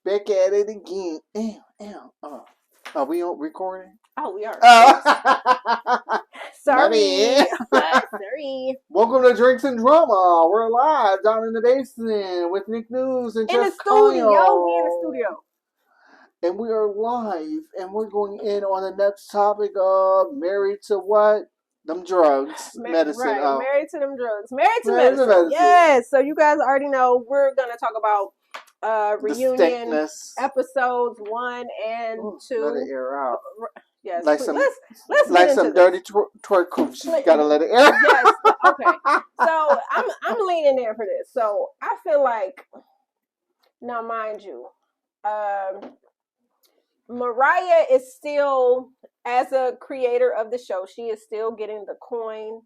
back at it again. Are we on recording? Oh, we are. Sorry. Sorry. Welcome to Drinks and Drama. We're live down in the basement with Nick News and In the Jeff studio. Kyle. We in the studio. And we are live, and we're going in on the next topic of married to what? Them drugs. Medicine. Right. Married to them drugs. Married to medicine. Yes. So you guys already know we're going to talk about reunion episodes 1 and 2. Let it air out. Yes. Like let's like some dirty twerk coops. You gotta let it air. Yes. Okay. So I'm leaning in for this. So I feel like, now mind you, Mariah is still, as a creator of the show, she is still getting the coin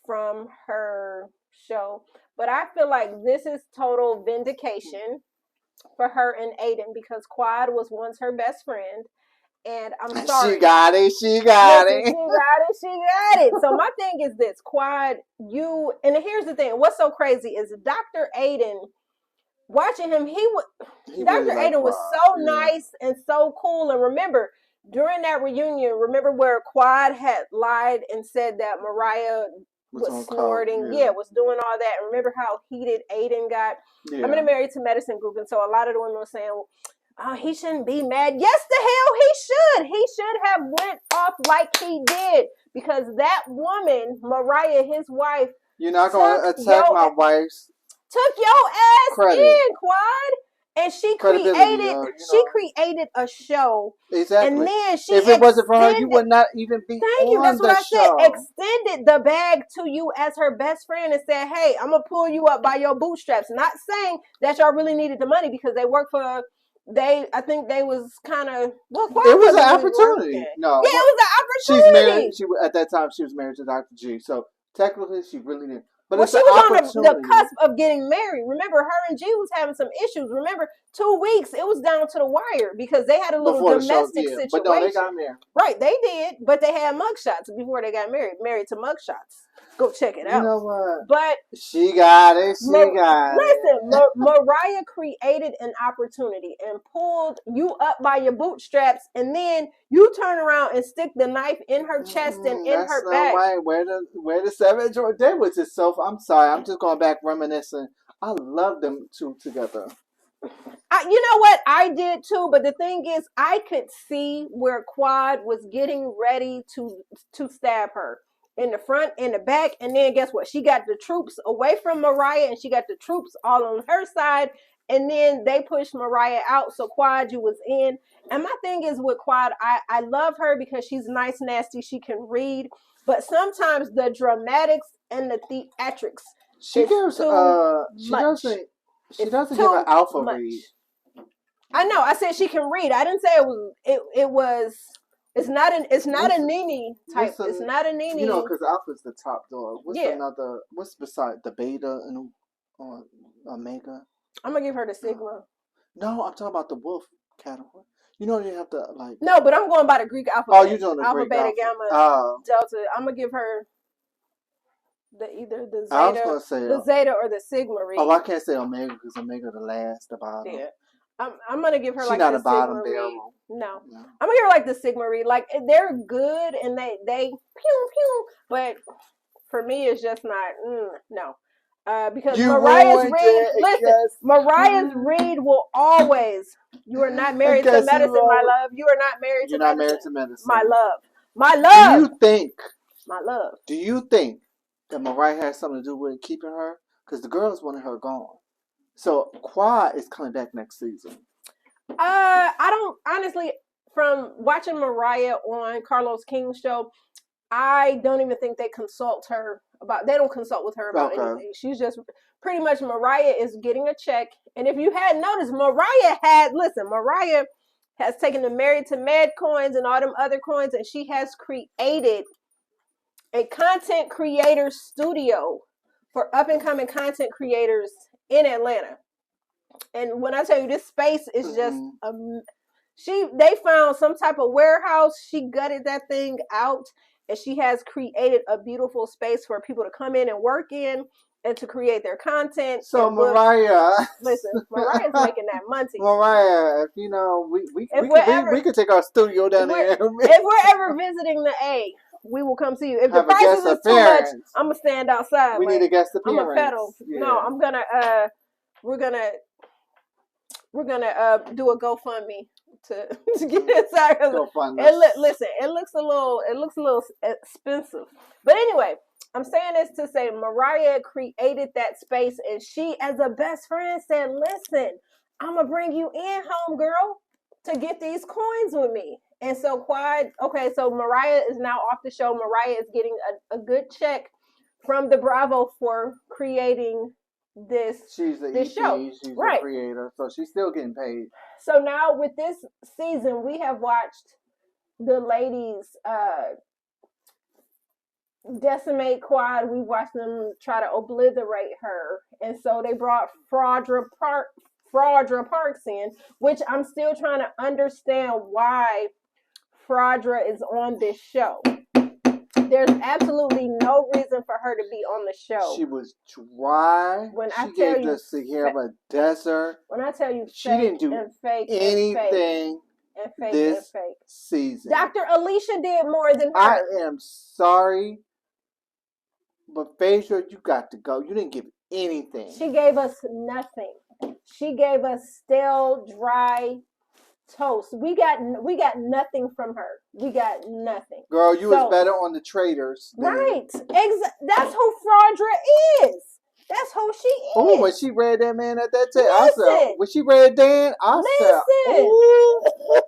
from her show. But I feel like this is total vindication for her and Aiden, because Quad was once her best friend. And I'm sorry. She got it. She got it. So my thing is this, Quad, and here's the thing. What's so crazy is Dr. Aiden, watching him, Dr. Aiden was so nice and so cool. And remember, during that reunion, where Quad had lied and said that Mariah was snorting, was doing all that. And remember how heated Aiden got? Yeah. I'm in a Married to Medicine group, and so a lot of the women were saying, oh, he shouldn't be mad. Yes, the hell he should. He should have went off like he did, because that woman, Mariah, his wife, you're not going to attack my wife's took your ass in, Quad, and she created a show. Exactly. And then if it wasn't for her, you would not even be on that's what the I show. said. Extended the bag to you as her best friend and said, hey, I'm going to pull you up by your bootstraps. Not saying that y'all really needed the money, because they work for... I think they was kind of... Well, it was an opportunity. No. Yeah, it was an opportunity. She's married. At that time, she was married to Dr. G. So, technically, she really didn't. But she was on the cusp of getting married. Remember, her and G was having some issues. Remember, 2 weeks, it was down to the wire because they had a little domestic situation. But no, they got married. Right, they did. But they had mugshots before they got married. Married to mugshots. Go check it out. You know what? But she got it. Listen, Mariah created an opportunity and pulled you up by your bootstraps, and then you turn around and stick the knife in her chest and in her back. Right. Where the Savage or Dead was itself. I'm sorry. I'm just going back reminiscing. I love them two together. You know what? I did too, but the thing is, I could see where Quad was getting ready to stab her. In the front, in the back, and then guess what? She got the troops away from Mariah, and she got the troops all on her side, and then they pushed Mariah out, so Quad, you was in. And my thing is with Quad, I love her because she's nice, nasty, she can read, but sometimes the dramatics and the theatrics, she doesn't give an alpha read. I know, I said she can read. I didn't say it was. It's not a Nene type. It's not a Nene. You know, because Alpha's the top dog. What's beside the Beta and Omega? I'm going to give her the Sigma. No, I'm talking about the Wolf category. You know, you have to, like... No, but I'm going by the Greek alphabet. Oh, you're doing the Alpha, Greek Beta, Gamma, Delta. I'm going to give her either the Zeta or the Sigma read. Oh, I can't say Omega because Omega the last, the bottom. Yeah. I'm gonna give her She's like not the a bottom Sigma barrel. read. No, I'm gonna give her like the Sigma read. Like, they're good and they pew pew, but for me it's just not no. Because Mariah's read will always. You are not married to medicine, my love. You are not married to medicine. You're not married to medicine, my love. My love. Do you think that Mariah has something to do with keeping her? Because the girls wanted her gone. So Quad is coming back next season. I don't honestly, from watching Mariah on Carlos King's show, I don't even think they consult her about. They don't consult with her about anything. She's just pretty much, Mariah is getting a check. And if you hadn't noticed, Mariah has taken the Married to Med coins and all them other coins, and she has created a content creator studio for up and coming content creators in Atlanta. And when I tell you, this space is just they found some type of warehouse. She gutted that thing out, and she has created a beautiful space for people to come in and work in. and to create their content. So Mariah, listen, Mariah's making that money. Mariah, if you know, we could take our studio down there. If we're ever visiting the A, we will come see you. If the prices is too much, I'm gonna stand outside. We need a guest appearance. I'm a pedal. Yeah. No, I'm gonna we're gonna do a GoFundMe to get inside. Listen, it looks a little expensive. But anyway, I'm saying this to say Mariah created that space, and she, as a best friend, said, "Listen, I'm gonna bring you in, homegirl, to get these coins with me." And so Quad, okay, so Mariah is now off the show. Mariah is getting a good check from the Bravo for creating this show. She's a creator, so she's still getting paid. So now with this season, we have watched the ladies decimate Quad. We watched them try to obliterate her, and so they brought Fraudra Parks in, which I'm still trying to understand why Fraudra is on this show. There's absolutely no reason for her to be on the show. She was dry. She gave the Sahara Desert. When I tell you, she didn't do anything this season. Dr. Alicia did more than her. I am sorry, but Phaedra, you got to go. You didn't give anything. She gave us nothing. She gave us stale, dry toast. We got nothing from her. We got nothing. Girl, you was better on the Traders. Right. That's who Fraudra is. That's who she is. Oh, when she read that man at that time, I said, when she read Dan, I said, ooh.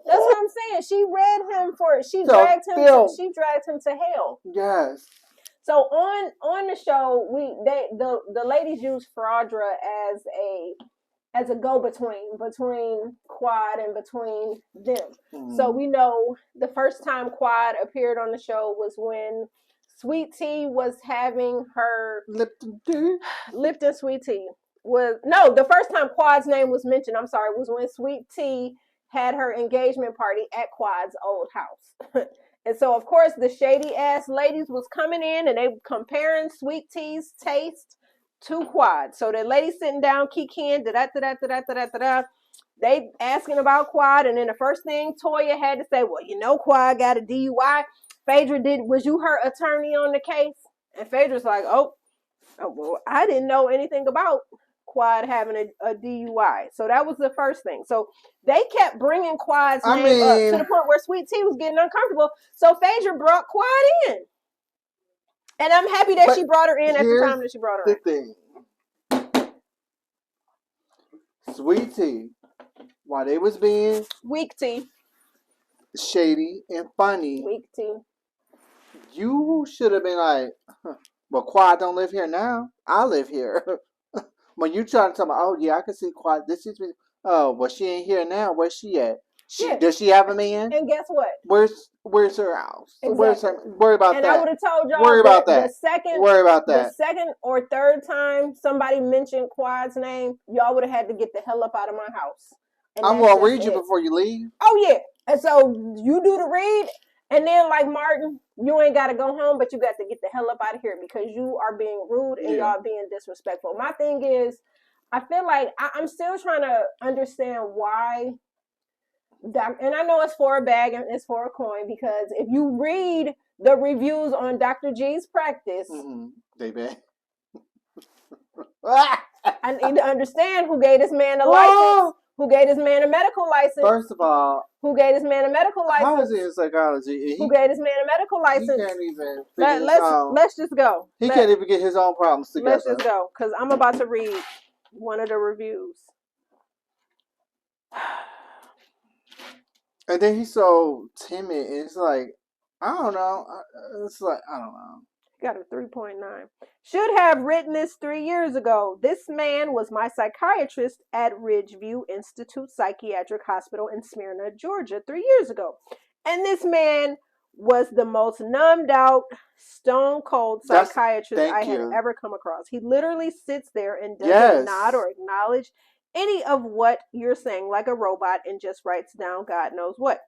That's what I'm saying. She read him for it. She dragged him to hell. Yes. So on the show, the ladies use Fraudra as a go-between between Quad and between them. Mm. So we know the first time Quad appeared on the show was when Sweet Tea was having her Lipton Sweet Tea the first time Quad's name was mentioned, was when Sweet Tea had her engagement party at Quad's old house. And so of course the shady ass ladies was coming in and they comparing Sweet Tea's taste to Quad. So the lady sitting down, kikiing, they asking about Quad, and then the first thing Toya had to say, well, you know, Quad got a DUI. Phaedra, was you her attorney on the case? And Phaedra's like, oh well, I didn't know anything about Quad having a DUI. So that was the first thing. So they kept bringing Quad's name up to the point where Sweet Tea was getting uncomfortable. So Phaedra brought Quad in. And I'm happy that she brought her in at the time that she brought her in. Thing. Sweet Tea, while they was being Weak Tea, shady and funny, Weak Tea, you should have been like, well, Quad don't live here now. I live here. When you trying to tell me, oh yeah, I can see Quad. This is me. Oh, well, she ain't here now. Where's she at? Does she have a man? And guess what? Where's her house? Exactly. Worry about that. And I would have told y'all. Worry about that. The second or third time somebody mentioned Quad's name, y'all would have had to get the hell up out of my house. And I'm gonna read you before you leave. Oh yeah. And so you do the read, and then like Martin, you ain't gotta go home, but you got to get the hell up out of here because you are being rude and y'all being disrespectful. My thing is, I feel like I'm still trying to understand why. And I know it's for a bag and it's for a coin, because if you read the reviews on Dr. G's practice, they bad. I need to understand who gave this man a license, who gave this man a medical license. First of all, who gave this man a medical license? How is he in psychology? Who gave this man a medical license? He can't even. Let's just go. He can't even get his own problems together. Let's just go, because I'm about to read one of the reviews. And then he's so timid, and it's like, I don't know. It's like, I don't know. Got a 3.9. Should have written this 3 years ago. This man was my psychiatrist at Ridgeview Institute Psychiatric Hospital in Smyrna, Georgia, 3 years ago. And this man was the most numbed out, stone cold psychiatrist I had ever come across. He literally sits there and doesn't nod or acknowledge any of what you're saying like a robot and just writes down God knows what.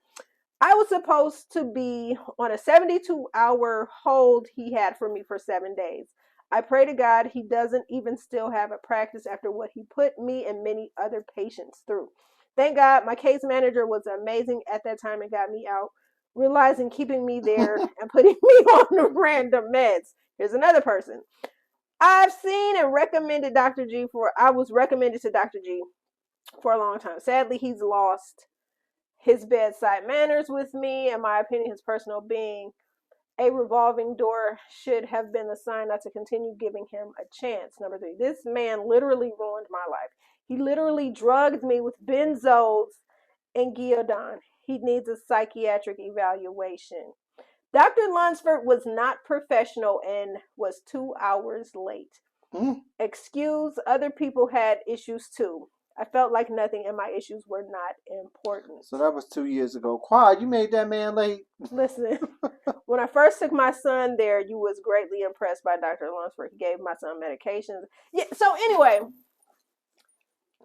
I was supposed to be on a 72-hour hold he had for me for 7 days. I pray to God he doesn't even still have a practice after what he put me and many other patients through. Thank God my case manager was amazing at that time and got me out, realizing keeping me there and putting me on the random meds. Here's another person. I've seen and recommended Dr. G I was recommended to Dr. G for a long time. Sadly, he's lost his bedside manners with me. In my opinion, his personal being a revolving door should have been a sign not to continue giving him a chance. Number 3, this man literally ruined my life. He literally drugged me with benzos and Giodon. He needs a psychiatric evaluation. Dr. Lunsford was not professional and was 2 hours late. Excuse, other people had issues too. I felt like nothing and my issues were not important. So that was 2 years ago. Quad, you made that man late. Listen, when I first took my son there, you was greatly impressed by Dr. Lunsford. He gave my son medications. Yeah. So anyway,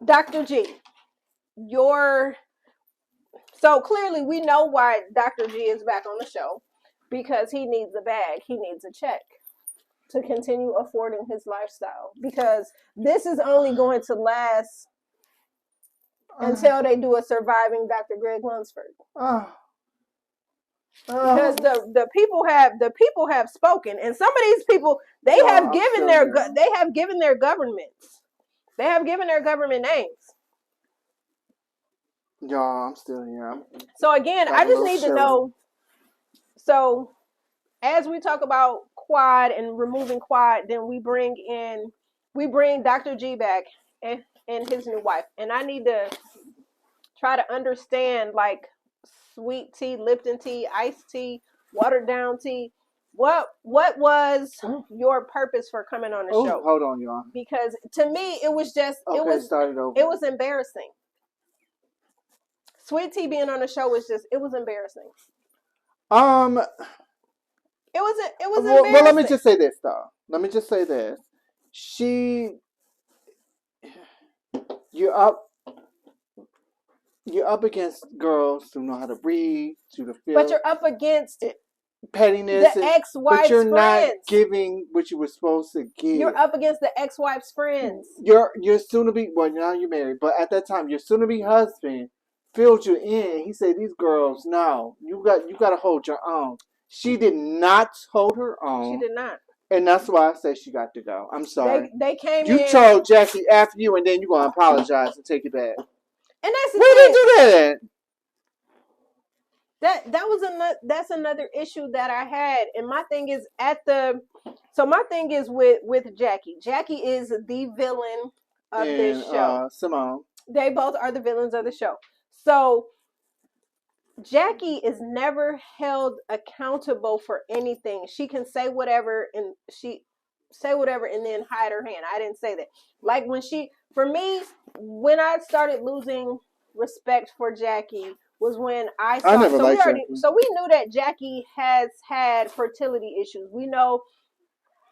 Dr. G, so clearly we know why Dr. G is back on the show, because he needs a bag. He needs a check to continue affording his lifestyle, because this is only going to last until they do a surviving Dr. Greg Lunsford. Because the people have spoken, and some of these people they have given their governments. They have given their government names. Y'all, I'm still here. So again, I just need to know. So as we talk about Quad and removing Quad, then we bring Dr. G back and his new wife, and I need to try to understand, like, sweet tea, Lipton tea, iced tea, watered down tea. What was your purpose for coming on the show? Hold on, y'all. Because to me, it was just it was embarrassing. Sweet tea being on the show was embarrassing. It was embarrassing. Well, let me just say this, though. You're up against girls who know how to read, but you're up against pettiness, the ex-wife's but you're friends. not giving what you were supposed to give. You're up against the ex-wife's friends. Your soon to be, well, now you're married, but at that time your soon to be husband filled you in. He said, "These girls, no, you got to hold your own." She did not hold her own. She did not. And that's why I say she got to go. I'm sorry. They came in. You told Jackie after you, and then you're going to apologize and take it back. And that's the thing. Did you do that? That's another issue that I had. And my thing is with Jackie. Jackie is the villain of this show. Simone. They both are the villains of the show. So Jackie is never held accountable for anything. She can say whatever and then hide her hand. I didn't say that. Like when I started losing respect for Jackie was when I never liked Jackie. So we knew that Jackie has had fertility issues. We know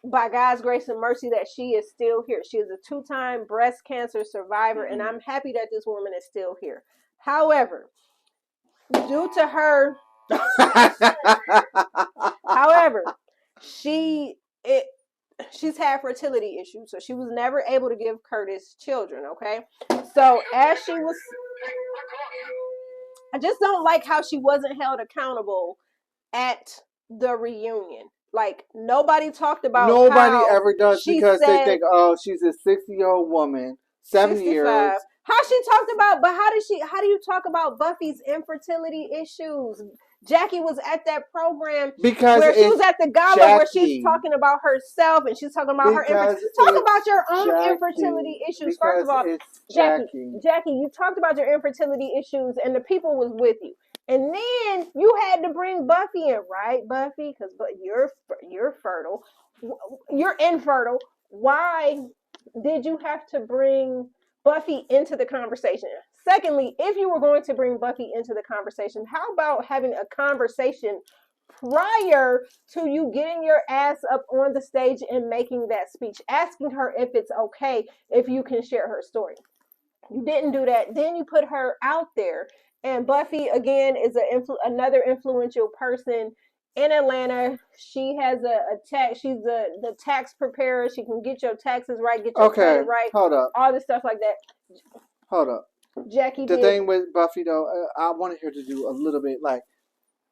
by God's grace and mercy that she is still here. She is a 2-time breast cancer survivor, and I'm happy that this woman is still here. However, due to her, she's had fertility issues, so she was never able to give Curtis children, okay? So I just don't like how she wasn't held accountable at the reunion. Like, nobody talked about Nobody ever does, because they think, oh, she's a 60-year-old woman, 7 years. How she talked about, but how do you talk about Buffy's infertility issues? Jackie was at that program where she was at the gala where she's talking about herself and she's talking about her infertility. Talk about your own infertility issues. First of all, Jackie, you talked about your infertility issues and the people was with you. And then you had to bring Buffy in, right, Buffy? Because you're fertile. You're infertile. Why did you have to bring Buffy into the conversation? Secondly, if you were going to bring Buffy into the conversation, how about having a conversation prior to you getting your ass up on the stage and making that speech, asking her if it's okay if you can share her story? You didn't do that. Then you put her out there. And Buffy, again, is another influential person in Atlanta. She has a tax. She's the tax preparer. She can get your taxes right, get your credit right. Hold up. All this stuff like that. Hold up. Jackie the did. thing with Buffy though, I wanted her to do a little bit like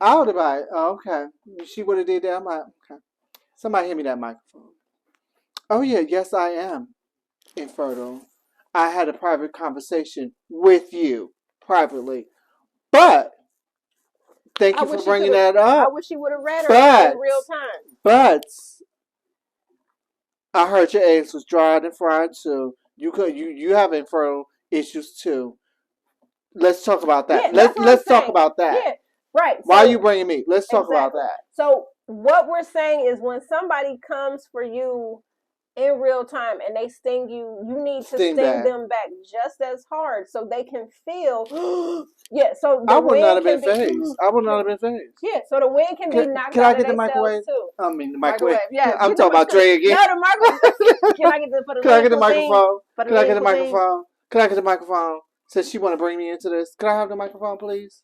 I would have been, oh, okay. She would have did that. I'm like, okay. Somebody hand me that microphone. Oh yeah, yes I am infertile. I had a private conversation with you privately, but thank you for bringing that up. I wish she would have read her in real time. But I heard your eggs was dried and fried too. You have infertile issues too. Let's talk about that. Yeah, let's talk about that. Yeah, right. Why are you bringing me? Let's talk about that. So what we're saying is when somebody comes for you in real time and they sting you, you need to sting them back just as hard so they can feel. Yeah, so I would not have been phased. I would not have been phased. Yeah, so the wind can be knocked can out I get of the microwave? Too. I mean the microwave. Yeah, I'm talking about Dre again. No, the microwave. Can I get the Can I get the microphone? Can I get the microphone? Can I get the microphone? Since she want to bring me into this, can I have the microphone, please?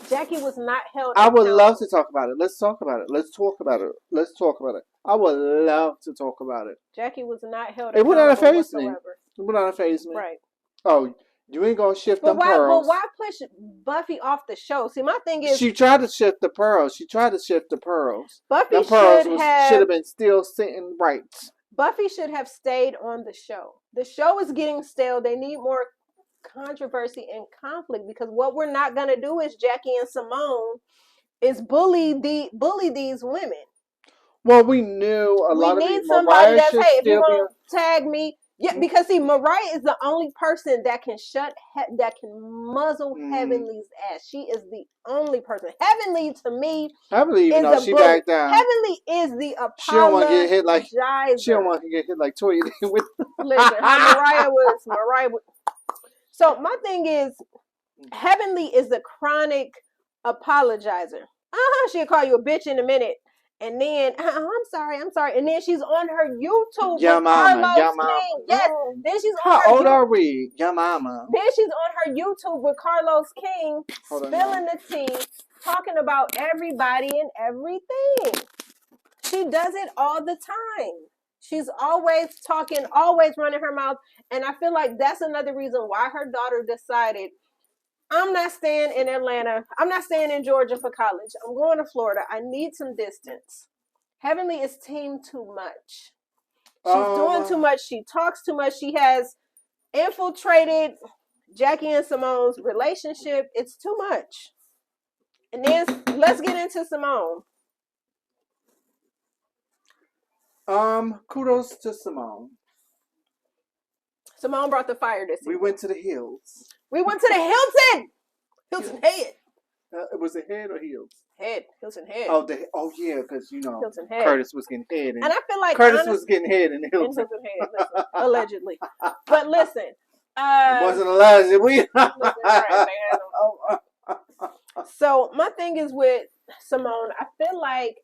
Jackie was not held. I would love to talk about it. Let's talk about it. Let's talk about it. Let's talk about it. I would love to talk about it. Jackie was not held. It would not have phased me. It would not have phased me. Right. Oh, you ain't gonna shift them pearls. But why push Buffy off the show? See, my thing is she tried to shift the pearls. Buffy should have been still sitting right. Buffy should have stayed on the show. The show is getting stale. They need more controversy and conflict because what we're not gonna do is Jackie and Simone is bully these women. Well, we knew we need somebody that's if you're gonna tag me. Yeah, because see, Mariah is the only person that can muzzle Heavenly's ass. She is the only person. Heavenly to me, even though she backed down. Heavenly is the apologizer. She don't want to get hit like Toya did with. Listen, Mariah was. So my thing is, Heavenly is the chronic apologizer. She'll call you a bitch in a minute. And then, I'm sorry. And then she's on her YouTube with Carlos King. Yes. Then she's on How old are we? Your mama. Then she's on her YouTube with Carlos King, spilling the tea, talking about everybody and everything. She does it all the time. She's always talking, always running her mouth. And I feel like that's another reason why her daughter decided, I'm not staying in Atlanta. I'm not staying in Georgia for college. I'm going to Florida. I need some distance. Heavenly is team too much. She's doing too much. She talks too much. She has infiltrated Jackie and Simone's relationship. It's too much. And then let's get into Simone. Kudos to Simone. Simone brought the fire this season. We went to the hills. We went to the Hilton Head. It was a head or heels? Head. Hilton Head. Oh yeah, because Hilton Head. Curtis was getting head. And I feel like Curtis was getting head in the Hilton. Head, listen, allegedly. But listen. It wasn't allegedly. So my thing is with Simone, I feel like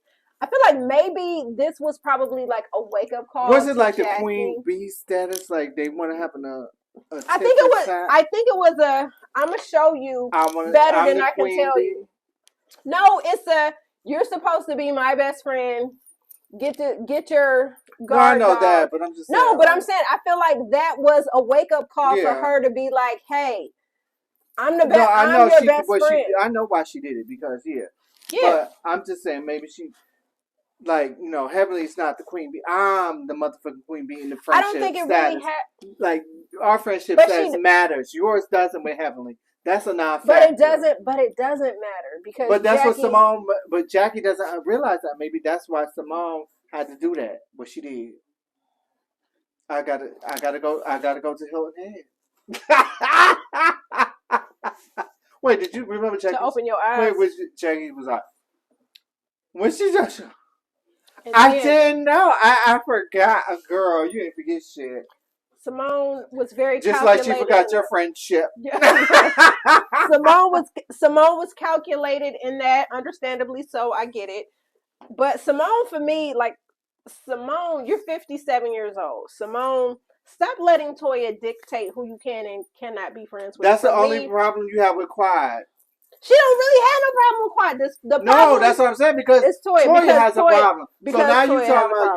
maybe this was probably like a wake up call. Was it like Jackie. The Queen Bee status? Like they want to happen to. I think it was a. I'm gonna show you better than I can tell you. No, it's a. You're supposed to be my best friend. Get your guard. Well, I know that, but I'm just saying. No, but I'm saying I feel like that was a wake up call for her to be like, hey, I'm the best. No, I'm your best friend. I know why she did it because But I'm just saying maybe she. Like, Heavenly's not the queen bee. I'm the motherfucking queen bee in the friendship. I don't think it really like our friendship status matters. Yours doesn't with Heavenly. That's a non-factor. But it doesn't matter because. But that's what Simone. But Jackie doesn't realize that. Maybe that's why Simone had to do that. What she did. I gotta go to Hilton Head. Wait, did you remember Jackie? To open your eyes. Wait, Jackie was like when she just. I didn't know. I forgot. Girl, you didn't forget shit. Simone was very just like she forgot your friendship. Simone was calculated in that, understandably so. I get it. But Simone, for me, Simone, you're 57 years old. Simone, stop letting Toya dictate who you can and cannot be friends with. That's the only problem you have with Quiet. She don't really have no problem with Quad. No, that's what I'm saying because it's Toya has a problem. Because so now you Toya talking about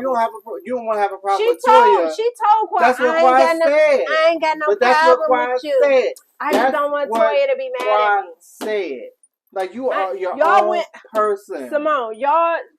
you don't want to have a problem with Toya. She told Quad, that's what Quad said. I ain't got no but problem with you. Said. I just don't want Toya to be mad at me. Said. Like you are your own person. Simone,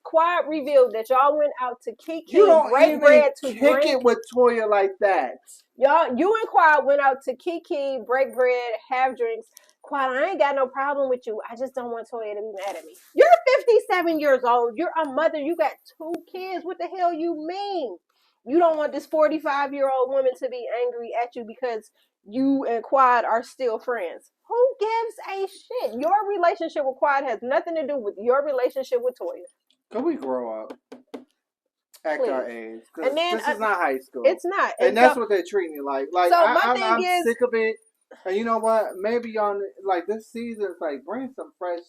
Quad revealed that y'all went out to Kiki. You don't break bread to kick drink. It with Toya like that. You and Quad went out to Kiki, break bread, have drinks. Quad, I ain't got no problem with you. I just don't want Toya to be mad at me. You're 57 years old. You're a mother. You got 2 kids. What the hell you mean? You don't want this 45-year-old woman to be angry at you because you and Quad are still friends. Who gives a shit? Your relationship with Quad has nothing to do with your relationship with Toya. Can we grow up? At our age. And then, this is not high school. It's not. And that's what they're treating you like. Like, so I'm sick of it. And you know what? Maybe y'all, like, this season, it's like, bring some fresh.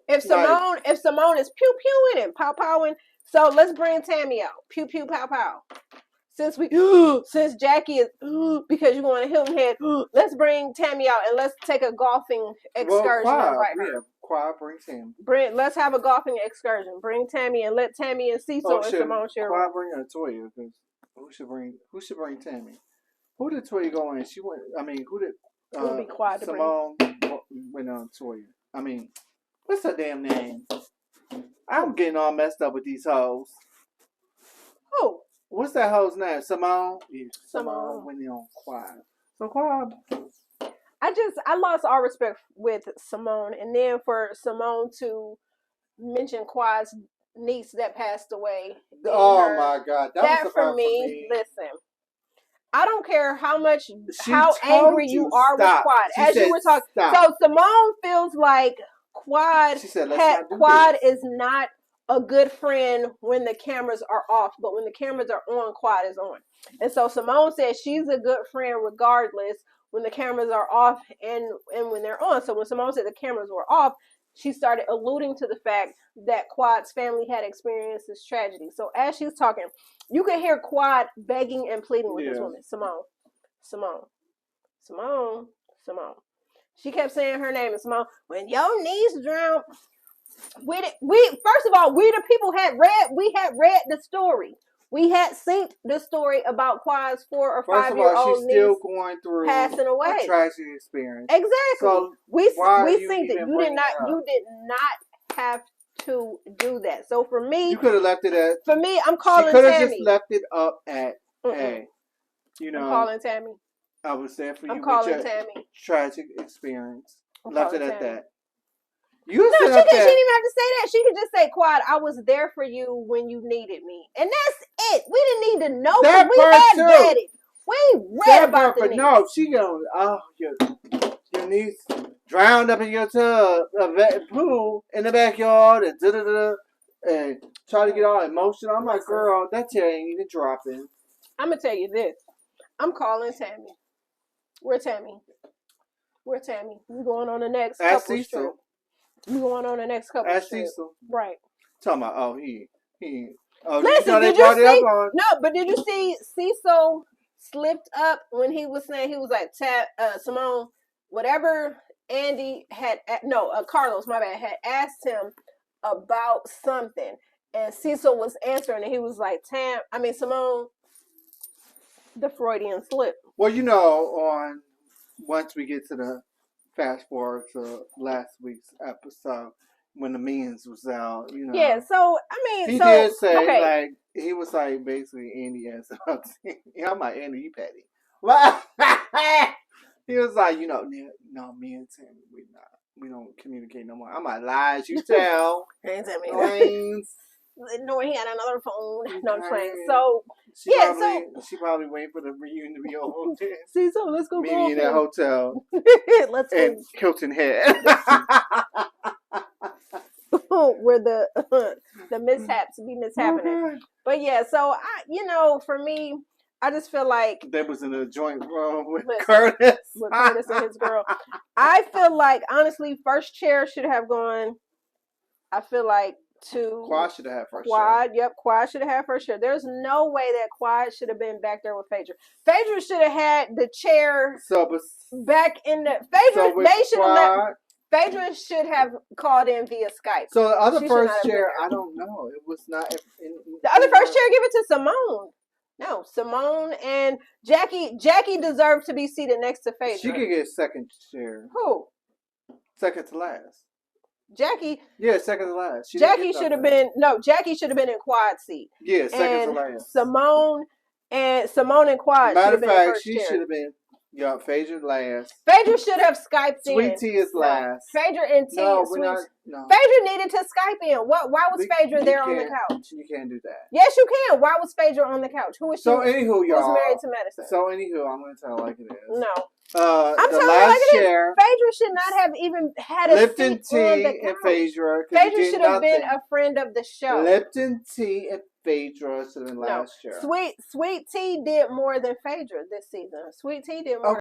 If Simone is pew-pewing and pow-powing, so let's bring Tammy out. Pew-pew, pow-pow. Since Jackie is, because you're going to Hilton Head, let's bring Tammy out and let's take a golfing excursion. Quad, bring Tammy. Let's have a golfing excursion. Bring Tammy and let Tammy and Cecil and Simone share. Quad bring a Toya because who should bring Tammy? Who did Toya go in? She went. I mean, who did? Be Quad Simone went on Toya. I mean, what's her damn name? I'm getting all messed up with these hoes. Who? What's that hoe's name? Simone? Yeah, Simone went on Quad. So Quad. I lost all respect with Simone, and then for Simone to mention Quad's niece that passed away. Oh my God, that was for me. Listen, I don't care how angry you are with Quad. As you were talking, so Simone feels like Quad is not a good friend when the cameras are off, but when the cameras are on, Quad is on. And so Simone says she's a good friend regardless when the cameras are off and when they're on. So when Simone said the cameras were off, she started alluding to the fact that Quad's family had experienced this tragedy. So as she's talking, you can hear Quad begging and pleading with this woman, Simone. She kept saying her name, Simone. When your niece drowned, we first of all, we the people had read the story. We had seen the story about Quad's 4 or 5-year-old niece still going through passing away. A tragic experience. Exactly. So we think that you did not have to do that. So for me, you could have left it at. For me, I'm calling Tammy. She could have just left it up at. Hey, I'm calling Tammy. I was there for you. I'm calling Tammy. Tragic experience. Left it at that. She didn't even have to say that. She could just say, Quad, I was there for you when you needed me. And that's it. We didn't need to know because we had read it. We read about the niece. No, she goes, your niece drowned up in your tub, pool in the backyard and try to get all emotional. I'm like, girl, that tear ain't even dropping. I'm going to tell you this. I'm calling Tammy. Where Tammy? We're going on the next couple trip. We going on the next couple trips. Cecil. Right. Talking about, he. Oh, listen, did you see? No, but did you see Cecil slipped up when he was saying, he was like, Simone, whatever Andy had, Carlos, my bad, had asked him about something. And Cecil was answering and he was like, Simone, the Freudian slip. Well, once we get to the fast forward to last week's episode when the memes was out, Yeah, so he did say like he was like basically Andy asked about. I'm like Andy, you petty. Well, he was like, no, me and Tim, we don't communicate no more. I'm like, lies you tell. Ain't tell me. Lanes. No, he had another phone. No, I'm playing. So she probably waiting for the reunion to be over. See, so let's go. Meet me in that hotel. Let's go. And Hilton Head. Where the mishaps be mishappening. Okay. But yeah, so for me, I just feel like that was in a joint room with Curtis. With Curtis and his girl. I feel like honestly, first chair should have gone. I feel like Quad should have had first Quad, share. Yep, Quad should have had first share. There's no way that Quad should have been back there with Phaedra. Phaedra should have had the chair back in the Phaedra. They should have left. Phaedra should have called in via Skype. So the other first chair, I don't know. It was not. The other first chair, give it to Simone. No, Simone and Jackie. Jackie deserved to be seated next to Phaedra. She could get second chair. Who? Second to last. Jackie. Yeah, second to last. Jackie should have been Jackie should have been in quad seat. Yeah, second to last. Simone and quad. Matter of fact, she should have been. Yeah, Phaedra last. Phaedra should have Skyped in. Sweet Tea is last. Phaedra and T. No, we're not. No. Phaedra needed to Skype in. Why was Phaedra there on the couch? You can't do that. Yes, you can. Why was Phaedra on the couch? Who was she? So anywho, y'all. Who's married to Madison? So anywho, I'm gonna tell it like it is. No. I'm telling you like it is. Phaedra should not have even had a Lipton seat on the couch. and Phaedra. Phaedra should have been a friend of the show. Lipton Tea and Phaedra should have been last year. Sweet Tea did more than Phaedra this season. Sweet Tea did more.